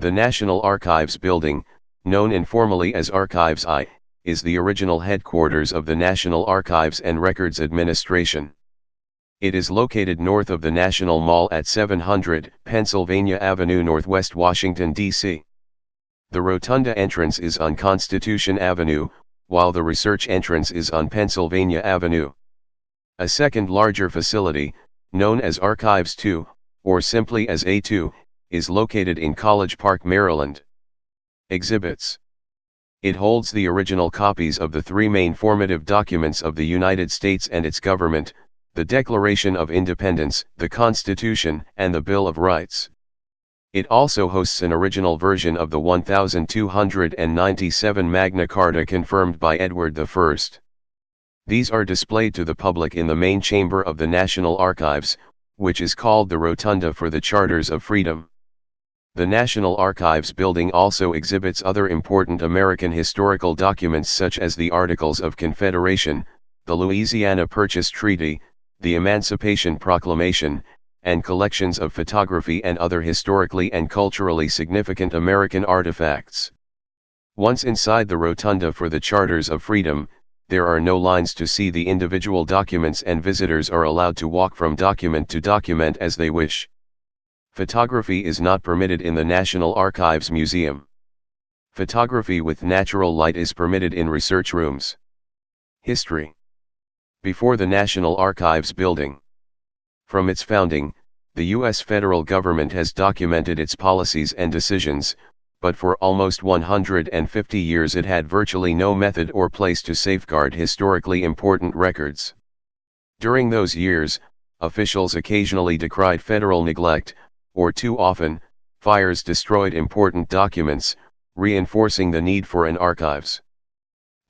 The National Archives Building, known informally as Archives I, is the original headquarters of the National Archives and Records Administration. It is located north of the National Mall at 700 Pennsylvania Avenue Northwest, Washington, D.C. The rotunda entrance is on Constitution Avenue, while the research entrance is on Pennsylvania Avenue. A second larger facility, known as Archives II, or simply as A2, is located in College Park, Maryland. Exhibits. It holds the original copies of the three main formative documents of the United States and its government: the Declaration of Independence, the Constitution, and the Bill of Rights. It also hosts an original version of the 1297 Magna Carta confirmed by Edward I. These are displayed to the public in the main chamber of the National Archives, which is called the Rotunda for the Charters of Freedom. The National Archives building also exhibits other important American historical documents such as the Articles of Confederation, the Louisiana Purchase Treaty, the Emancipation Proclamation, and collections of photography and other historically and culturally significant American artifacts. Once inside the Rotunda for the Charters of Freedom, there are no lines to see the individual documents, and visitors are allowed to walk from document to document as they wish. Photography is not permitted in the National Archives Museum. Photography with natural light is permitted in research rooms. History. Before the National Archives building. From its founding, the U.S. federal government has documented its policies and decisions, but for almost 150 years it had virtually no method or place to safeguard historically important records. During those years, officials occasionally decried federal neglect, or too often, fires destroyed important documents, reinforcing the need for an archives.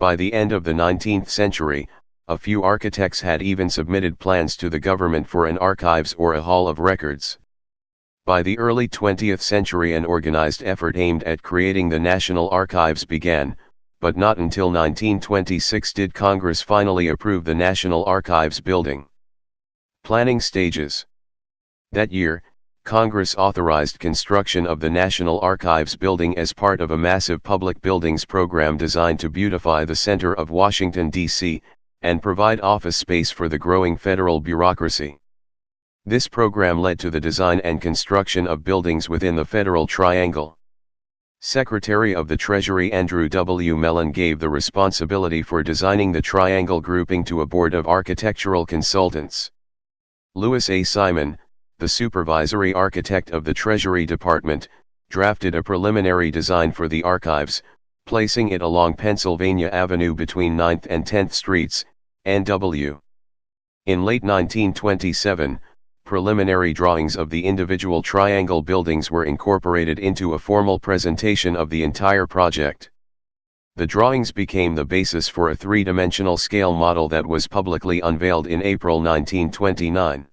By the end of the 19th century, a few architects had even submitted plans to the government for an archives or a hall of records. By the early 20th century an organized effort aimed at creating the National Archives began, but not until 1926 did Congress finally approve the National Archives building. Planning stages. That year, Congress authorized construction of the National Archives building as part of a massive public buildings program designed to beautify the center of Washington, D.C., and provide office space for the growing federal bureaucracy. This program led to the design and construction of buildings within the Federal Triangle. Secretary of the Treasury Andrew W. Mellon gave the responsibility for designing the triangle grouping to a board of architectural consultants. Louis A. Simon, the supervisory architect of the Treasury Department, drafted a preliminary design for the archives, placing it along Pennsylvania Avenue between 9th and 10th Streets, NW. In late 1927, preliminary drawings of the individual triangle buildings were incorporated into a formal presentation of the entire project. The drawings became the basis for a three-dimensional scale model that was publicly unveiled in April 1929.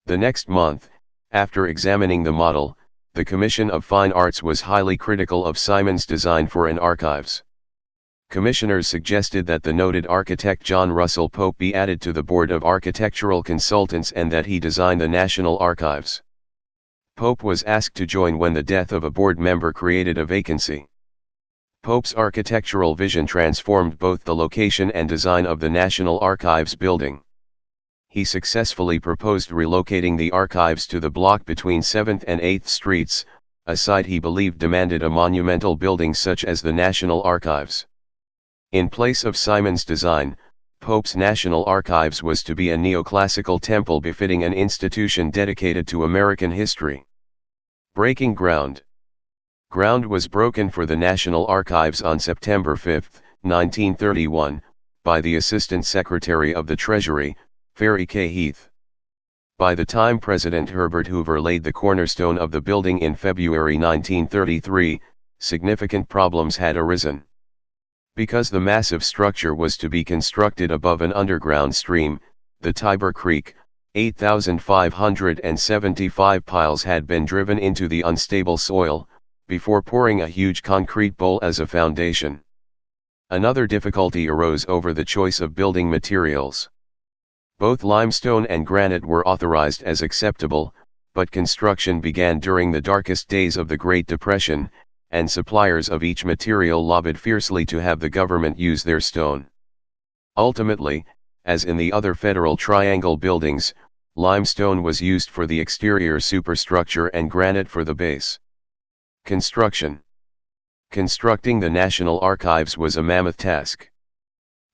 The next month, after examining the model, the Commission of Fine Arts was highly critical of Simon's design for an archives. Commissioners suggested that the noted architect John Russell Pope be added to the Board of Architectural Consultants and that he design the National Archives. Pope was asked to join when the death of a board member created a vacancy. Pope's architectural vision transformed both the location and design of the National Archives building. He successfully proposed relocating the archives to the block between 7th and 8th Streets, a site he believed demanded a monumental building such as the National Archives. In place of Simon's design, Pope's National Archives was to be a neoclassical temple befitting an institution dedicated to American history. Breaking ground. Ground was broken for the National Archives on September 5, 1931, by the Assistant Secretary of the Treasury, Ferry K. Heath. By the time President Herbert Hoover laid the cornerstone of the building in February 1933, significant problems had arisen. Because the massive structure was to be constructed above an underground stream, the Tiber Creek, 8,575 piles had been driven into the unstable soil, before pouring a huge concrete bowl as a foundation. Another difficulty arose over the choice of building materials. Both limestone and granite were authorized as acceptable, but construction began during the darkest days of the Great Depression, and suppliers of each material lobbied fiercely to have the government use their stone. Ultimately, as in the other Federal Triangle buildings, limestone was used for the exterior superstructure and granite for the base. Construction. Constructing the National Archives was a mammoth task.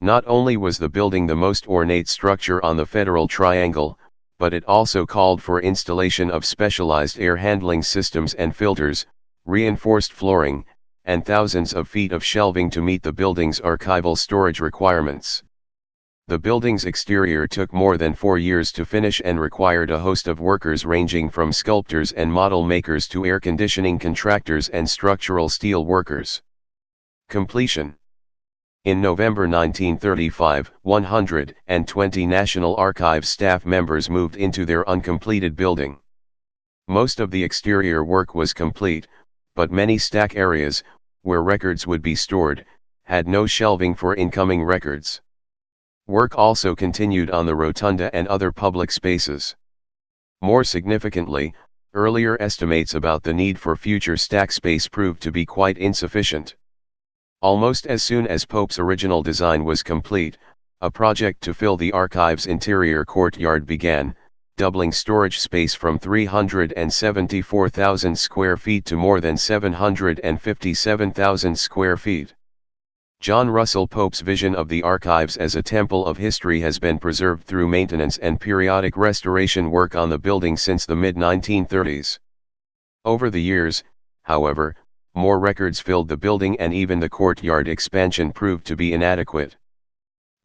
Not only was the building the most ornate structure on the Federal Triangle, but it also called for installation of specialized air handling systems and filters, reinforced flooring, and thousands of feet of shelving to meet the building's archival storage requirements. The building's exterior took more than 4 years to finish and required a host of workers ranging from sculptors and model makers to air conditioning contractors and structural steel workers. Completion. In November 1935, 120 National Archives staff members moved into their uncompleted building. Most of the exterior work was complete, but many stack areas, where records would be stored, had no shelving for incoming records. Work also continued on the rotunda and other public spaces. More significantly, earlier estimates about the need for future stack space proved to be quite insufficient. Almost as soon as Pope's original design was complete, a project to fill the archive's interior courtyard began, doubling storage space from 374,000 square feet to more than 757,000 square feet. John Russell Pope's vision of the archives as a temple of history has been preserved through maintenance and periodic restoration work on the building since the mid-1930s. Over the years, however, more records filled the building and even the courtyard expansion proved to be inadequate.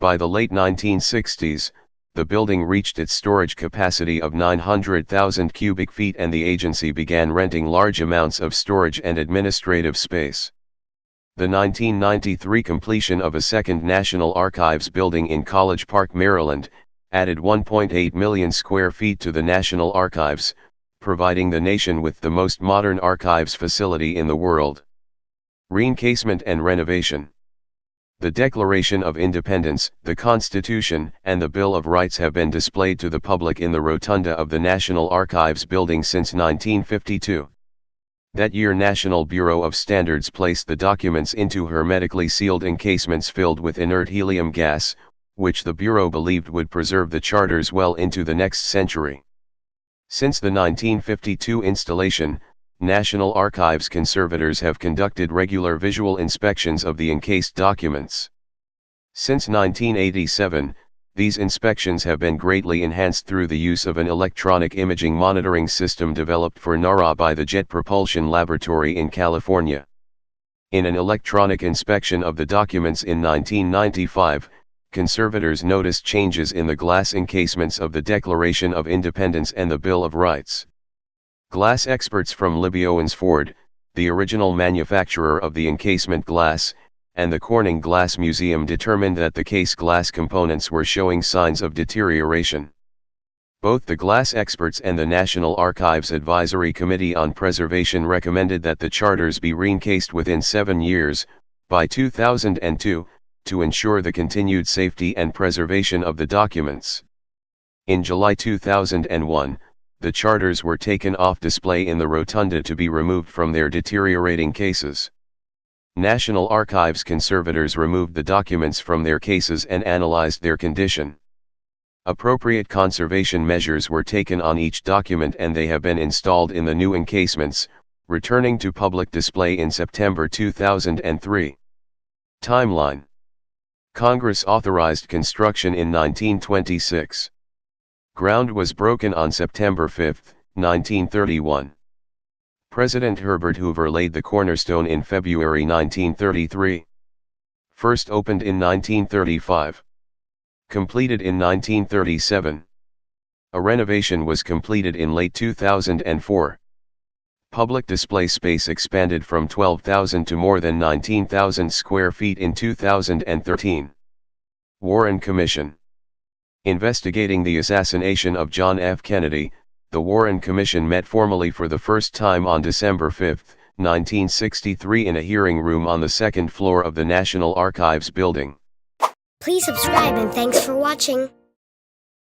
By the late 1960s, the building reached its storage capacity of 900,000 cubic feet and the agency began renting large amounts of storage and administrative space. The 1993 completion of a second National Archives building in College Park, Maryland, added 1.8 million square feet to the National Archives, providing the nation with the most modern archives facility in the world. Reencasement and renovation. The Declaration of Independence, the Constitution, and the Bill of Rights have been displayed to the public in the rotunda of the National Archives building since 1952. That year National Bureau of Standards placed the documents into hermetically sealed encasements filled with inert helium gas, which the Bureau believed would preserve the charters well into the next century. Since the 1952 installation, National Archives conservators have conducted regular visual inspections of the encased documents. Since 1987, these inspections have been greatly enhanced through the use of an electronic imaging monitoring system developed for NARA by the Jet Propulsion Laboratory in California. In an electronic inspection of the documents in 1995, conservators noticed changes in the glass encasements of the Declaration of Independence and the Bill of Rights. Glass experts from Libby Owens Ford, the original manufacturer of the encasement glass, and the Corning Glass Museum determined that the case glass components were showing signs of deterioration. Both the glass experts and the National Archives Advisory Committee on Preservation recommended that the charters be reencased within 7 years, by 2002, to ensure the continued safety and preservation of the documents. In July 2001, the charters were taken off display in the rotunda to be removed from their deteriorating cases. National Archives conservators removed the documents from their cases and analyzed their condition. Appropriate conservation measures were taken on each document and they have been installed in the new encasements, returning to public display in September 2003. Timeline. Congress authorized construction in 1926. Ground was broken on September 5, 1931. President Herbert Hoover laid the cornerstone in February 1933. First opened in 1935. Completed in 1937. A renovation was completed in late 2004. Public display space expanded from 12,000 to more than 19,000 square feet in 2013. Warren Commission. Investigating the assassination of John F. Kennedy, the Warren Commission met formally for the first time on December 5, 1963 in a hearing room on the second floor of the National Archives building. Please subscribe and thanks for watching.